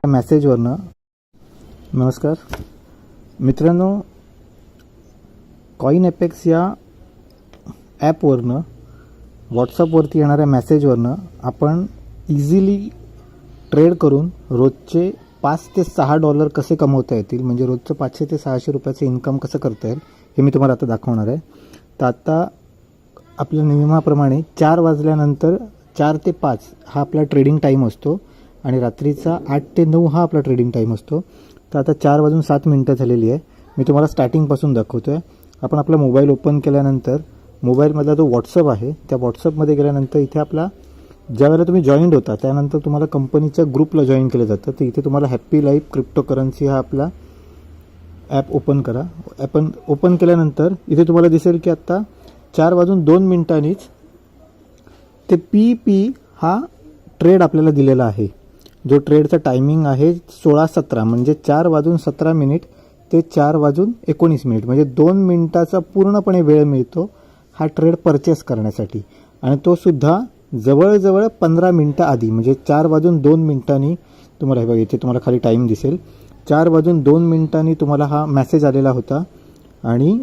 मेसेजवरनं. नमस्कार मित्रांनो, कॉइनएपेक्स या ॲपवरनं व्हॉट्सअपवरती येणाऱ्या मेसेजवरनं आपण इझिली ट्रेड करून रोजचे $5 ते $6 कसे कमवता येतील, म्हणजे रोजचं 500 ते 600 रुपयाचं इन्कम कसं करता येईल हे मी तुम्हाला आता दाखवणार आहे. तर आता आपल्या नियमाप्रमाणे 4 वाजल्यानंतर 4 ते 5 हा आपला ट्रेडिंग टाईम असतो आणि रात्रीचा 8 ते 9 हा आपला ट्रेडिंग टाईम असतो. तर आता 4:07 झालेली आहे. मी तुम्हाला स्टार्टिंगपासून दाखवतो आहे. आपण आपला मोबाईल ओपन केल्यानंतर मोबाईलमधला जो व्हॉट्सअप आहे त्या व्हॉट्सअपमध्ये गेल्यानंतर इथे आपला ज्यावेळेला तुम्ही जॉईंड होता त्यानंतर तुम्हाला कंपनीच्या ग्रुपला जॉईन केलं जातं. तर इथे तुम्हाला हॅप्पी लाईफ क्रिप्टोकरन्सी हा आपला ॲप ओपन करा. आपण ओपन केल्यानंतर इथे तुम्हाला दिसेल की आत्ता 4:02 ते PEP हा ट्रेड आपल्याला दिलेला आहे. जो ट्रेडचा टायमिंग आहे 16:17 म्हणजे 4:17 ते 4:19 म्हणजे 2 मिनिटाचा पूर्णपणे वेळ मिळतो हा ट्रेड परचेस करण्यासाठी. आणि तो सुद्धा जवळजवळ 15 मिनटं आधी, म्हणजे 4:02 तुम्हाला हे बघा इथे तुम्हाला खाली टाईम दिसेल. 4:02 तुम्हाला हा मेसेज आलेला होता आणि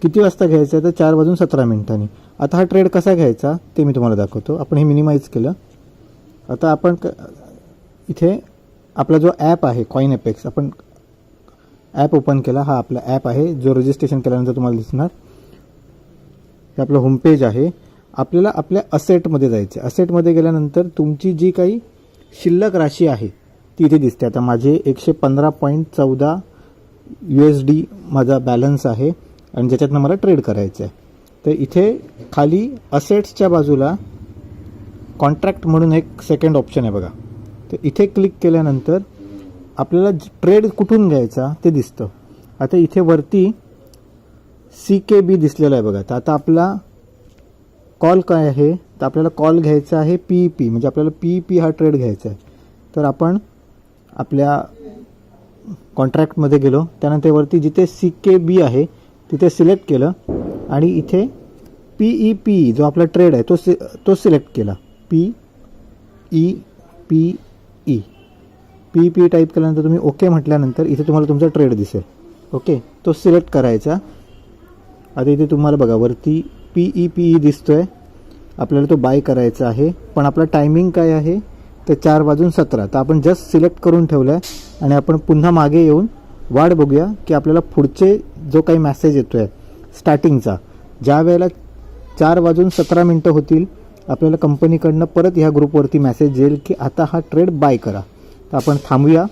किती वाजता घ्यायचा आहे तर 4:17. आता हा ट्रेड कसा घ्यायचा ते मी तुम्हाला दाखवतो. आपण हे मिनिमाइज केलं. आता आपण इथे आपला जो ॲप आहे कॉइनएपेक्स, आपण ॲप ओपन केला. हा आपला ॲप आहे जो रजिस्ट्रेशन केल्यानंतर तुम्हाला दिसणार. हे आपलं होमपेज आहे. आपल्याला आपल्या असेटमध्ये जायचं. असेटमध्ये गेल्यानंतर तुमची जी काही शिल्लक राशी आहे ती इथे दिसते. आता माझे 115.14 USD माझा बॅलन्स आहे आणि ज्याच्यातनं मला ट्रेड करायचं आहे. तर इथे खाली असेट्सच्या बाजूला कॉन्ट्रॅक्ट म्हणून एक सेकंड ऑप्शन आहे बघा. तर इथे क्लिक केल्यानंतर आपल्याला ट्रेड कुठून घ्यायचा ते दिसतं. आता इथे वरती CKB दिसलेला आहे बघा. तर आता आपला कॉल काय आहे तर आपल्याला कॉल घ्यायचा आहे PEP, म्हणजे आपल्याला PEP हा ट्रेड घ्यायचा आहे. तर आपण आपल्या कॉन्ट्रॅक्टमध्ये गेलो. त्यानंतर वरती जिथे CKB आहे तिथे सिलेक्ट केलं आणि इथे PEP जो आपला ट्रेड आहे तो सिलेक्ट केला. PEP टाईप केल्यानंतर तुम्ही ओके म्हटल्यानंतर इथे तुम्हाला तुमचा ट्रेड दिसेल. ओके, तो सिलेक्ट करायचा. आता इथे तुम्हाला बघा वरती PEP दिसतोय. आपल्याला तो बाय करायचा आहे. पण आपला टायमिंग काय आहे तर 4:17. तर आपण जस्ट सिलेक्ट करून ठेवलं आहे आणि आपण पुन्हा मागे येऊन वाट बघूया की आपल्याला पुढचे जो काही मेसेज येतो आहे स्टार्टिंगचा, ज्या वेळेला 4:17 होतील आपल्याला कंपनीकडनं परत ह्या ग्रुपवरती मेसेज येईल की आता हा ट्रेड बाय करा. तर आपण थांबूया.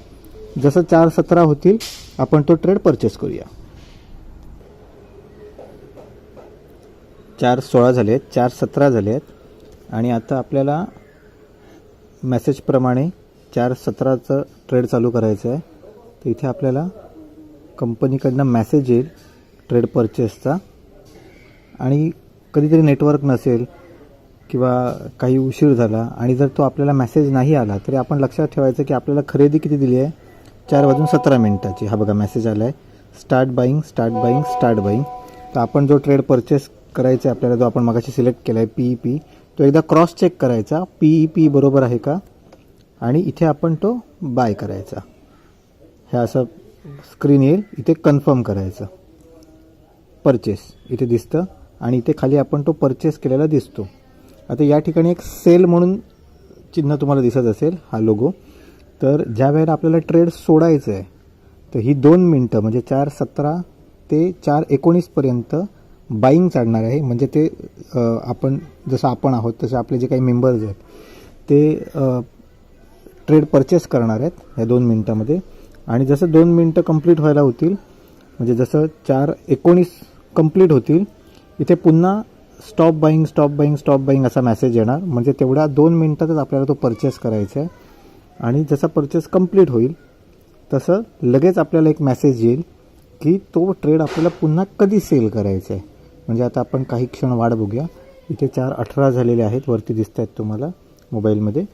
जसं 4:17 होतील आपण तो ट्रेड परचेस करूया. 4:16 झाले आहेत, 4:17 झाले आहेत आणि आता आपल्याला मेसेजप्रमाणे 4:17चं ट्रेड चालू करायचं आहे. तर इथे आपल्याला कंपनीकडनं मेसेज येईल ट्रेड परचेसचा. आणि कधीतरी नेटवर्क नसेल किंवा काही उशीर झाला आणि जर तो आपल्याला मेसेज नाही आला तरी आपण लक्षात ठेवायचं की आपल्याला खरेदी किती दिली आहे 4:17. हा बघा मेसेज आला आहे, स्टार्ट बाईंग. तर आपण जो ट्रेड परचेस करायचा आहे आपल्याला, जो आपण मगाशी सिलेक्ट केला आहे PEP, तो एकदा क्रॉस चेक करायचा PEP बरोबर आहे का आणि इथे आपण तो बाय करायचा. हे असं स्क्रीन येईल. इथे कन्फर्म करायचं. परचेस इथे दिसतं आणि इथे खाली आपण तो परचेस केलेला दिसतो. आता या ठिकाणी एक सेल म्हणून चिन्ह तुम्हाला दिसत असेल, हा लोगो. तर ज्या वेळेला आपल्याला ट्रेड सोडायचं आहे तर ही 2 मिनटं म्हणजे 4:17 ते 4:19 बाईंग चालणार आहे. म्हणजे ते आपण जसं आपण आहोत तसे आपले जे काही मेंबर्स आहेत ते ट्रेड परचेस करणार आहेत ह्या 2 मिनटामध्ये. आणि जसं 2 मिनटं कंप्लीट व्हायला होतील, म्हणजे जसं 4:19 कंप्लीट होतील इथे पुन्हा स्टॉप बाईंग असा मेसेज येणार. म्हणजे तेवढ्या 2 मिनटातच आपल्याला तो परचेस करायचा आहे. आणि जसा परचेस कंप्लीट होईल तसं लगेच आपल्याला एक मेसेज येईल की तो ट्रेड आपल्याला पुन्हा कधी सेल करायचा आहे. म्हणजे आता आपण काही क्षण वाट बघूया. इथे 4:18 झालेले आहेत वरती दिसत आहेत तुम्हाला मोबाईलमध्ये.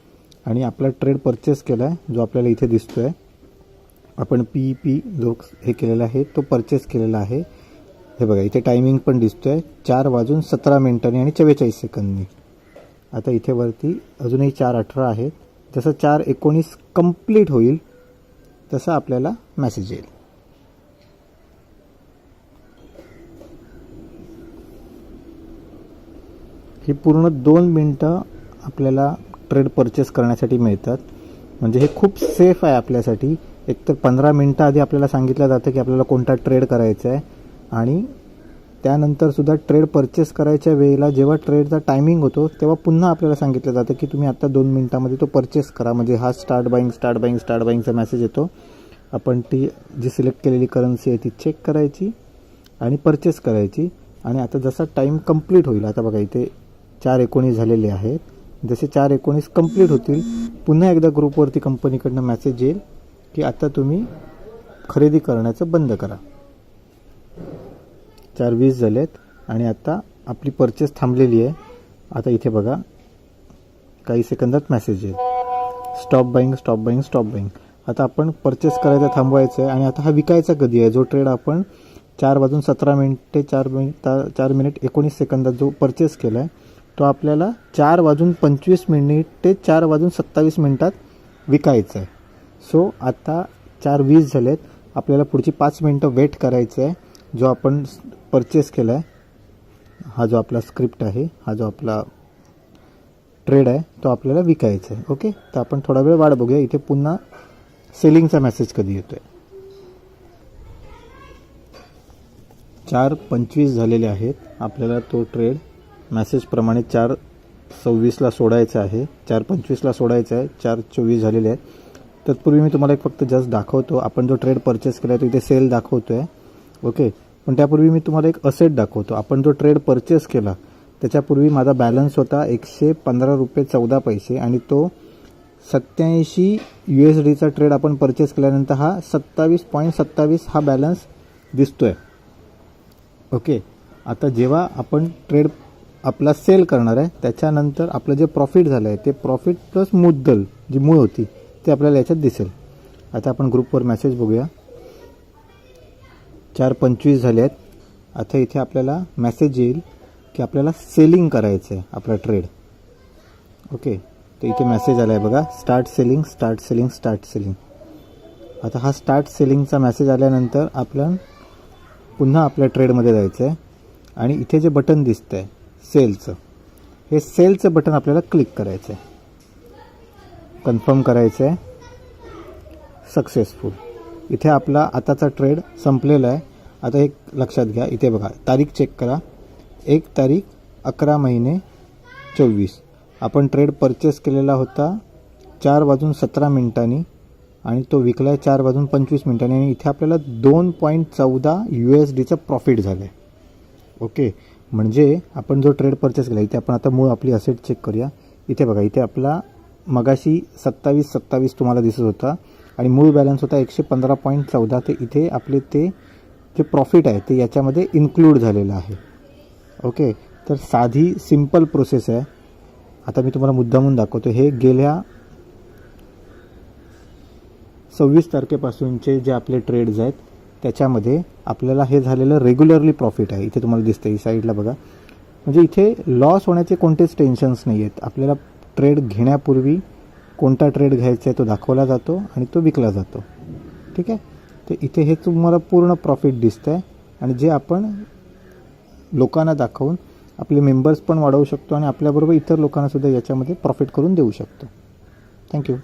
आणि आपला ट्रेड परचेस केला आहे जो आपल्याला इथे दिसतो आहे. आपण PEP जो हे केलेला आहे तो परचेस केलेला आहे. हे बघा इथे टायमिंग पण दिसतो आहे 4:17 आणि 44 आता इथे वरती अजूनही 4:18 आहेत. जसं 4:19 कंप्लीट होईल तसा आपल्याला मेसेज येईल. ही पूर्ण 2 मिनटं आपल्याला ट्रेड परचेस करण्यासाठी मिळतात. म्हणजे हे खूप सेफ आहे आपल्यासाठी. एकतर 15 मिनटं आधी आपल्याला सांगितलं जातं की आपल्याला कोणता ट्रेड करायचा आहे, आणि त्यानंतर सुद्धा ट्रेड परचेस करायच्या वेळेला जेव्हा ट्रेडचा टायमिंग होतो तेव्हा पुन्हा आपल्याला सांगितलं जातं की तुम्ही आता 2 मिनटामध्ये तो परचेस करा. म्हणजे हा स्टार्ट बाईंगचा मेसेज येतो. आपण ती जी सिलेक्ट केलेली करन्सी आहे ती चेक करायची आणि परचेस करायची. आणि आता जसा टाईम कंप्लीट होईल, आता बघा इथे 4:19 झालेले आहेत. जसे 4:19 कंप्लीट होतील पुन्हा एकदा ग्रुपवरती कंपनीकडनं मेसेज येईल की आता तुम्ही खरेदी करण्याचं बंद करा. 4:20 झालेत आणि आता आपली परचेस थांबलेली आहे. आता इथे बघा काही सेकंदात मेसेज येईल, स्टॉप बाईंग. आता आपण परचेस करायचं थांबवायचं आहे. आणि आता हा विकायचा कधी आहे? जो ट्रेड आपण 4:17 जो परचेस केला आहे तो आपल्याला 4:25 ते 4:27 विकायचा आहे. सो आता 4:20 झालेत. आपल्याला पुढची 5 मिनटं वेट करायचं आहे. जो आपण परचेस केला आहे, हा जो आपला स्क्रिप्ट आहे, हा जो आपला ट्रेड आहे तो आपल्याला विकायचा आहे. ओके, तर आपण थोडा वेळ वाट बघूया. इथे पुन्हा सेलिंगचा मेसेज कधी येतोय. 4:25 झालेले आहेत. आपल्याला तो ट्रेड मेसेजप्रमाणे 4:26 सोडायचा आहे. 4:25 सोडायचा आहे. 4:24 झालेले आहेत. तत्पूर्वी मी तुम्हाला एक फक्त जस्ट दाखवतो. आपण जो ट्रेड परचेस केला आहे तो इथे सेल दाखवतो आहे. ओके, पण त्यापूर्वी मी तुम्हाला एक असेट दाखवतो. आपण जो ट्रेड परचेस केला त्याच्यापूर्वी माझा बॅलन्स होता ₹115.14 आणि तो 87 USDचा ट्रेड आपण परचेस केल्यानंतर हा 27.27 हा बॅलन्स दिसतोय. ओके, आता जेव्हा आपण ट्रेड आपला सेल करणार आहे त्याच्यानंतर आपलं जे प्रॉफिट झालं आहे ते प्रॉफिट प्लस मुद्दल जी मूळ होती ते आपल्याला याच्यात दिसेल. आता आपण ग्रुपवर मेसेज बघूया. 4:25 झाले आहेत. आता इथे आपल्याला मेसेज येईल की आपल्याला सेलिंग करायचं आहे आपला ट्रेड. ओके, तर इथे मेसेज आला आहे बघा, स्टार्ट सेलिंग. आता हा स्टार्ट सेलिंगचा मेसेज आल्यानंतर आपण पुन्हा आपल्या ट्रेडमध्ये जायचं आहे. आणि इथे जे बटन दिसतं आहे सेलचं, हे सेलचं बटन आपल्याला क्लिक करायचं आहे. कन्फर्म करायचं आहे. सक्सेसफुल. इथे आपला आताचा ट्रेड संपलेला आहे. आता एक लक्षात घ्या, इथे बघा तारीख चेक करा. 1 तारीख 11/24. आपण ट्रेड परचेस केलेला होता 4:17 आणि तो विकला आहे 4:25 आणि इथे आपल्याला 2.14 USDचं प्रॉफिट झालं आहे. ओके, म्हणजे आपण जो ट्रेड परचेस केला, इथे आपण आता मूळ आपली असेट चेक करूया. इथे बघा, इथे आपला मगाशी 27 तुम्हाला दिसत होता आणि मूळ बॅलन्स होता 115.14. ते इथे आपले ते जे प्रॉफिट आहे ते याच्यामध्ये इन्क्लूड झालेलं आहे. ओके, तर साधी सिंपल प्रोसेस आहे. आता मी तुम्हाला मुद्दामून दाखवतो. हे गेल्या 26 तारखेपासूनचे जे आपले ट्रेड्स आहेत त्याच्यामध्ये आपल्याला हे झालेलं रेग्युलरली प्रॉफिट आहे. इथे तुम्हाला दिसतं ही साईडला बघा. म्हणजे इथे लॉस होण्याचे कोणतेच टेन्शन्स नाही आहेत. आपल्याला ट्रेड घेण्यापूर्वी कोणता ट्रेड घ्यायचा आहे तो दाखवला जातो आणि तो विकला जातो. ठीक आहे, तर इथे हे तुम्हाला पूर्ण प्रॉफिट दिसतं आहे. आणि जे आपण लोकांना दाखवून आपले मेंबर्स पण वाढवू शकतो आणि आपल्याबरोबर इतर लोकांना सुद्धा याच्यामध्ये प्रॉफिट करून देऊ शकतो. थँक्यू.